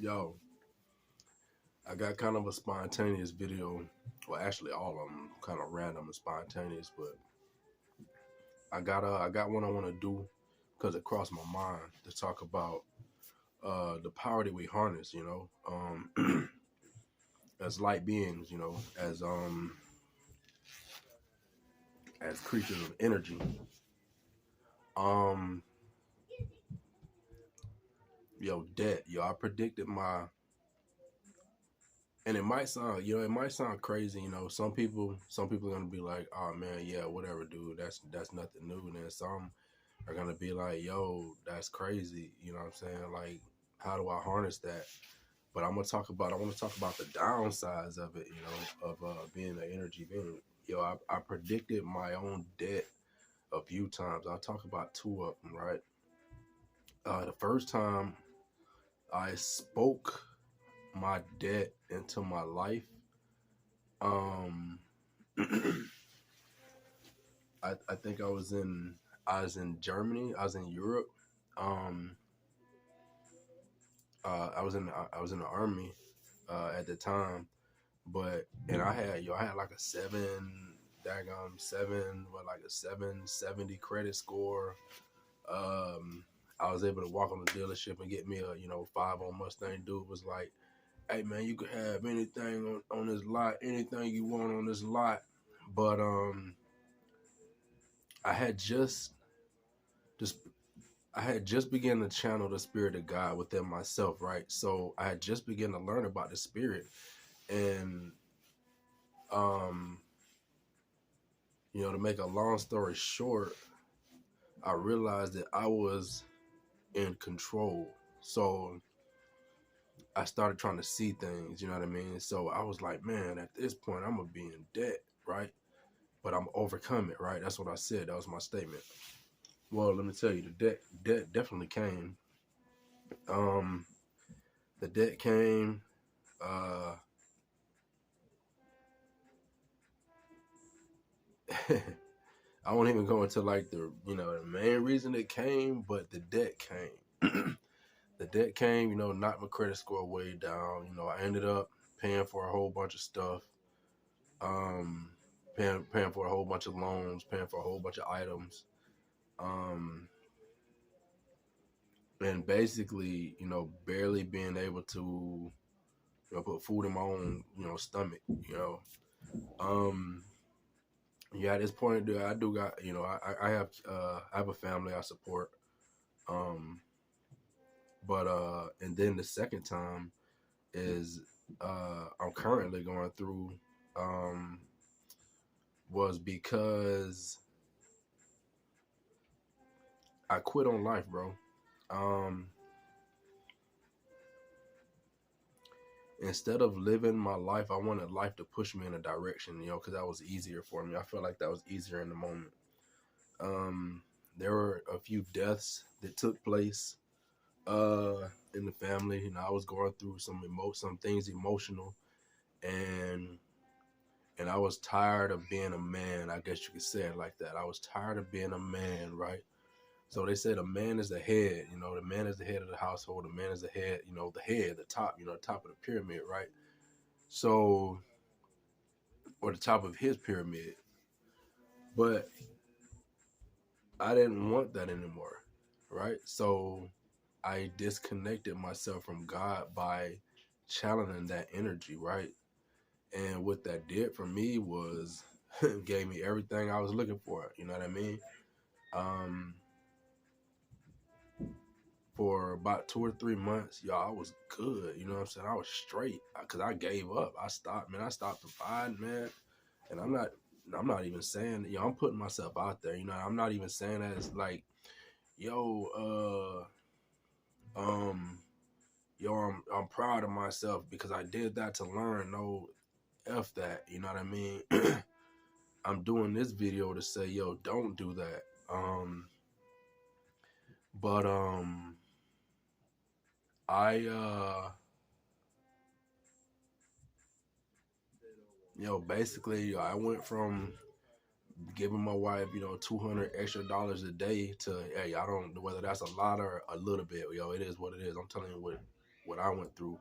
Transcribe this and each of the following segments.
Yo, I got kind of a spontaneous video. Well, actually, all of them kind of random and spontaneous, but I got one I want to do because it crossed my mind to talk about the power that we harness. As light beings. As creatures of energy. Um, debt. I predicted my and it might sound crazy. Some people are gonna be like, "Oh man, yeah, whatever, dude. That's nothing new." And then some are gonna be like, "Yo, that's crazy." You know what I'm saying? Like, how do I harness that? But I want to talk about the downsides of it. Of being an energy being. I predicted my own debt a few times. I'll talk about two of them. Right. The first time I spoke my debt into my life. Um, I think I was in Germany. I was in Europe. Um, I was in the army at the time, and I had like a like a 770 credit score. Um, I was able to walk on the dealership and get me a 5 on Mustang. Dude was like, "Hey man, you could have anything on this lot, anything you want on this lot." But I had just I had just begun to channel the spirit of God within myself, right? So I had just begun to learn about the spirit, and um, to make a long story short, I realized that I was in control. So I started trying to see things, you know what I mean? So I was like, man, at this point, I'm gonna be in debt, right? But I'm overcome it, right? That's what I said. That was my statement. Well, let me tell you, the debt definitely came. Um, the debt came. Uh, I won't even go into like the main reason it came, but the debt came. The debt came, knocked my credit score way down. I ended up paying for a whole bunch of stuff, um, paying for a whole bunch of loans, paying for a whole bunch of items, um, and basically, barely being able to, put food in my own, stomach. Um, yeah, at this point, I do got, I have a family I support. Um, but and then the second time is I'm currently going through um was because I quit on life, bro. Um, Instead of living my life, I wanted life to push me in a direction, because that was easier for me. I felt like that was easier in the moment. Um, there were a few deaths that took place in the family. I was going through some things emotional, and I was tired of being a man. I guess you could say it like that. I was tired of being a man, right? So they said a man is the head. The man is the head of the household. The man is the head. The head, the top. The top of the pyramid, right? So, or the top of his pyramid. But I didn't want that anymore, right? So I disconnected myself from God by channeling that energy, right? And what that did for me was gave me everything I was looking for. You know what I mean? Um, for about 2 or 3 months, y'all, I was good. You know what I'm saying? I was straight because I gave up. I stopped, man. I stopped providing, man. And I'm not even saying, I'm putting myself out there. I'm not even saying that it's like, yo, um, I'm proud of myself because I did that to learn. No, F that. You know what I mean? I'm doing this video to say, yo, don't do that. But I basically I went from giving my wife, $200 extra a day to, hey, I don't know whether that's a lot or a little bit, it is what it is. I'm telling you what what I went through,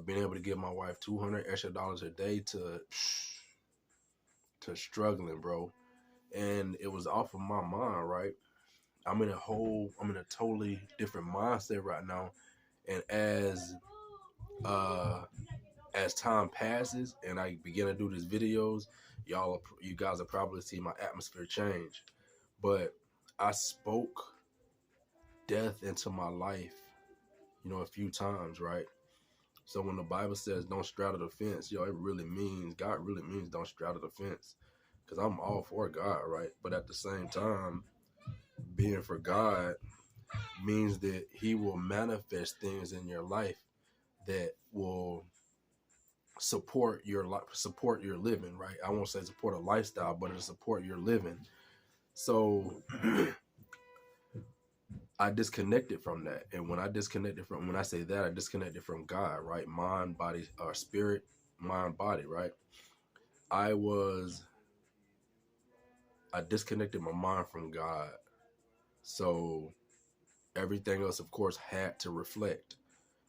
being able to give my wife $200 extra a day to struggling, bro. And it was off of my mind, right? I'm in a totally different mindset right now. And uh as time passes and I begin to do these videos, you guys will probably see my atmosphere change. But I spoke death into my life, a few times, right? So when the Bible says don't straddle the fence, it really means, God really means don't straddle the fence. Because I'm all for God, right? But at the same time, being for God means that He will manifest things in your life that will support your life, support your living, right? I won't say support a lifestyle, but it'll support your living. So I disconnected from that. And when I say that, I disconnected from God, right? Mind, body, or spirit, mind, body, right? I disconnected my mind from God. So everything else, of course, had to reflect.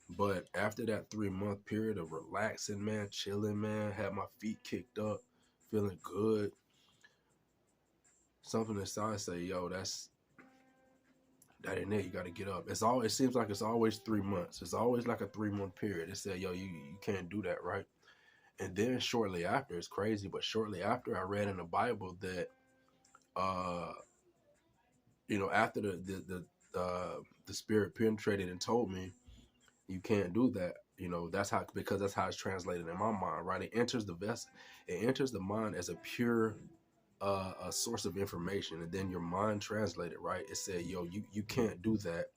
But after that 3-month period of relaxing, man, chilling, man, had my feet kicked up, feeling good, something inside say, yo, that ain't it. You got to get up. It seems like it's always 3 months. It's always like a 3-month period. It said, yo, you can't do that, right? And then shortly after, it's crazy, but shortly after, I read in the Bible that, after the Spirit penetrated and told me, you can't do that. Because that's how it's translated in my mind, right? It enters the vessel, it enters the mind as a pure a source of information, and then your mind translated, right? It said, yo, you can't do that.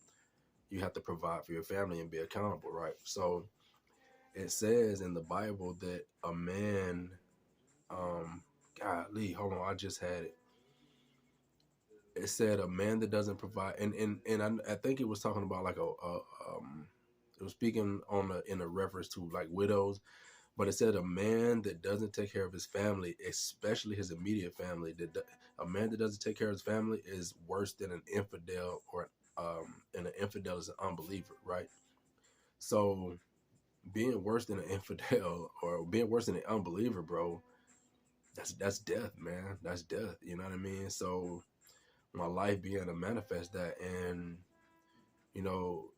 You have to provide for your family and be accountable, right? So it says in the Bible that a man, golly, hold on, I just had it. It said a man that doesn't provide, and I think it was talking about like it was speaking in a reference to like widows, but it said a man that doesn't take care of his family, especially his immediate family, a man that doesn't take care of his family is worse than an infidel, and an infidel is an unbeliever, right? So being worse than an infidel or being worse than an unbeliever, bro, that's death, man. That's death. You know what I mean? So my life began to manifest that, and you know,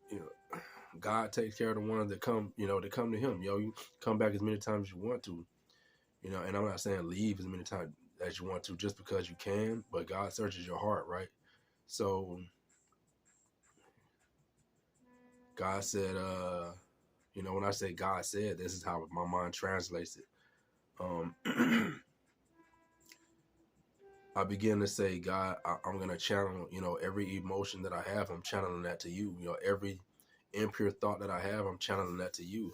God takes care of the ones that come, that come to Him. You come back as many times as you want to, and I'm not saying leave as many times as you want to just because you can, but God searches your heart, right? So God said, when I say God said, this is how my mind translates it. I begin to say, God, I'm going to channel, every emotion that I have, I'm channeling that to you. Every impure thought that I have, I'm channeling that to you.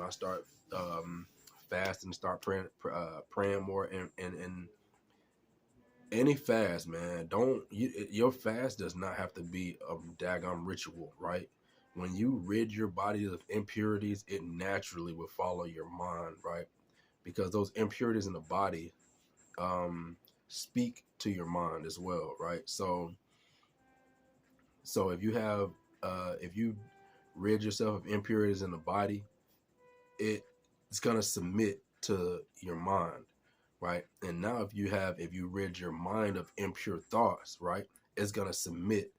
I start fasting, start praying more, and any fast, man. Your fast does not have to be a daggone ritual, right? When you rid your body of impurities, it naturally will follow your mind, right? Because those impurities in the body speak to your mind as well, right? So if you rid yourself of impurities in the body, it's gonna submit to your mind, right? And now if you rid your mind of impure thoughts, right, it's gonna submit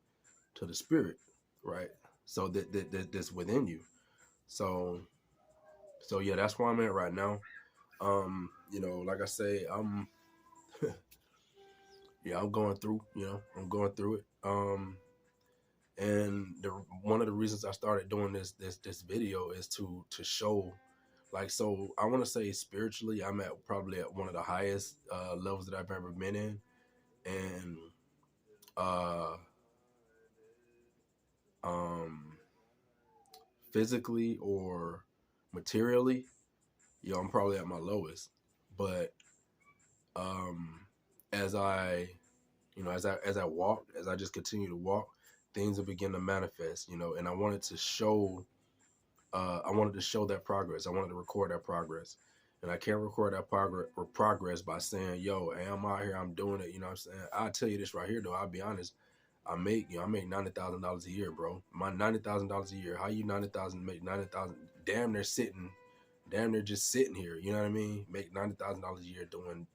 to the spirit, right? So that's within you. So yeah, that's where I'm at right now. Like I say, I'm I'm going through, it. And one of the reasons I started doing this video is to show, like, so I want to say spiritually, I'm probably at one of the highest levels that I've ever been in, and physically or materially, I'm probably at my lowest. But as I walk, as I just continue to walk, things will begin to manifest, and I wanted to show that progress. I wanted to record that progress. And I can't record that progress by saying, yo, hey, I'm out here, I'm doing it. You know what I'm saying? I'll tell you this right here, though. I'll be honest. I make $90,000 a year, bro. My $90,000 a year. How you 90,000 make 90,000? Damn near just sitting here. You know what I mean? Make $90,000 a year doing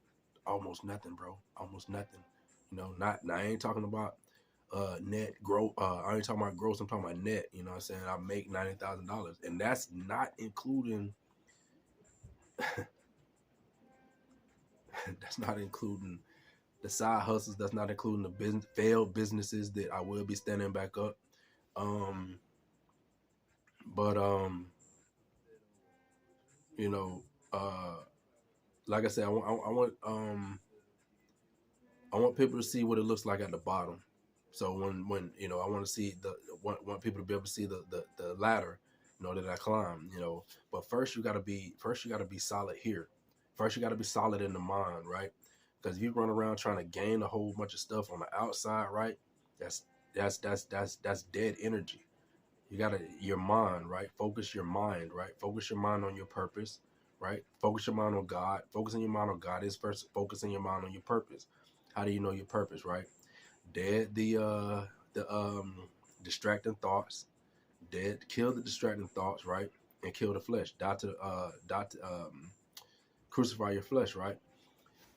almost nothing, bro. Almost nothing. You know, not now. I ain't talking about net growth. I ain't talking about gross. I'm talking about net. You know what I'm saying? I make $90,000, and that's not including. That's not including the side hustles. That's not including the failed businesses that I will be standing back up. Um, but you know, like I said, I want people to see what it looks like at the bottom. So when you know, I want to see want people to be able to see the ladder, you know, that I climb, you know. But first you gotta be solid here. First you gotta be solid in the mind, right? Because if you run around trying to gain a whole bunch of stuff on the outside, right? That's dead energy. You gotta your mind, right? Focus your mind, right? Focus your mind on your purpose, right? Focus your mind on God. Focusing your mind on God is first focusing your mind on your purpose. How do you know your purpose, right? Dead the distracting thoughts. Dead kill the distracting thoughts, right? And kill the flesh. Crucify your flesh, right?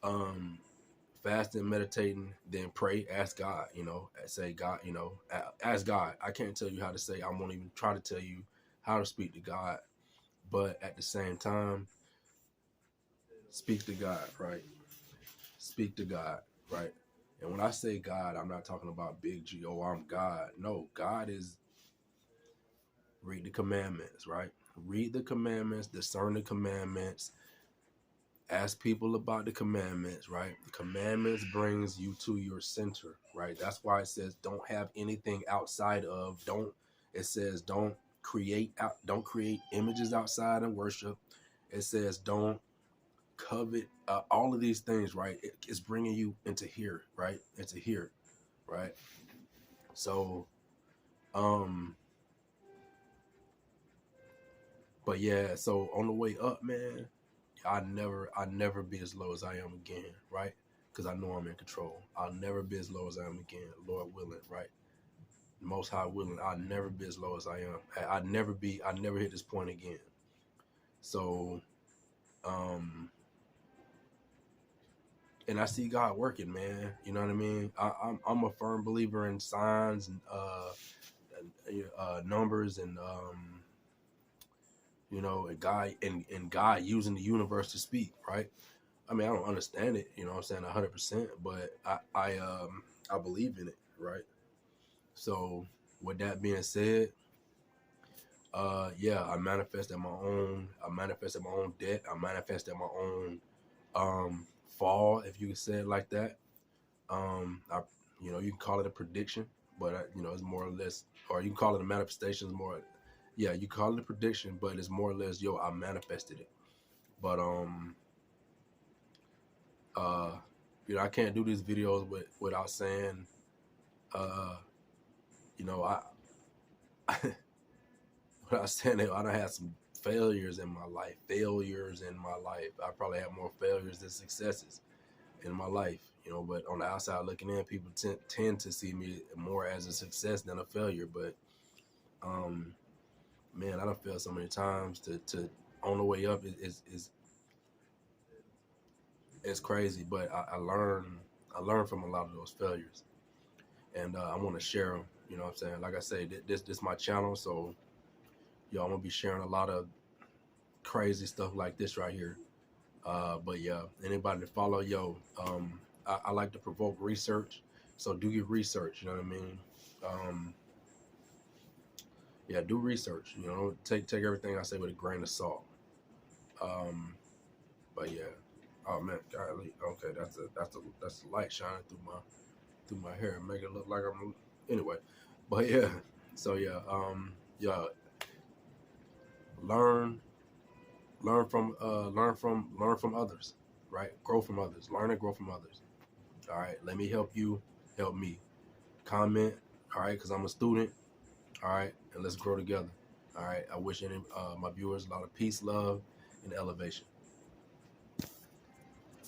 Um Fasting, meditating, then pray, ask God, you know, say God, you know, ask God. I can't tell you how to say, I won't even try to tell you how to speak to God, but at the same time, speak to God, right? Speak to God, right? And when I say God, I'm not talking about big G, oh, I'm God. No, God is read the commandments, right? Read the commandments, discern the commandments, ask people about the commandments, right? The commandments brings you to your center, right? That's why it says don't have anything outside of, don't don't create images outside of worship. It says don't covet all of these things, right? It's bringing you into here, right? Into here, right? So, but yeah, so on the way up, man, I never be as low as I am again, right? Because I know I'm in control. I'll never be as low as I am again, Lord willing, right? Most High willing, I'll never be as low as I am. I never hit this point again. So, and I see God working, man. You know what I mean? I'm a firm believer in signs and numbers and you know, and God using the universe to speak, right? I mean, I don't understand it, you know what I'm saying, 100%, but I believe in it, right? So with that being said, yeah, I manifested my own debt. I manifested my own fall, if you could say it like that. I, you know, you can call it a prediction, but you know, it's more or less, or you can call it a manifestation. It's more, yeah, you call it a prediction, but it's more or less, yo, I manifested it. But you know, I can't do these videos without saying, you know, without saying that I done had some failures in my life. I probably have more failures than successes in my life, you know. But on the outside looking in, people tend to see me more as a success than a failure. But man, I done failed so many times. To on the way up is it's crazy. But I learn from a lot of those failures, and I want to share them. You know what I'm saying? Like I say, this is my channel, so yo, I'm gonna be sharing a lot of crazy stuff like this right here. But yeah, anybody to follow, yo, I like to provoke research, so do your research. You know what I mean? Yeah, do research. You know, take everything I say with a grain of salt. But yeah, oh man, golly, okay, that's the light shining through my hair, make it look like I'm anyway. But yeah, so yeah, yeah, learn learn from others, right? Grow from others, learn and grow from others. All right, let me help you, help me. Comment, all right, because I'm a student. All right, and let's grow together. All right, I wish any my viewers a lot of peace, love, and elevation.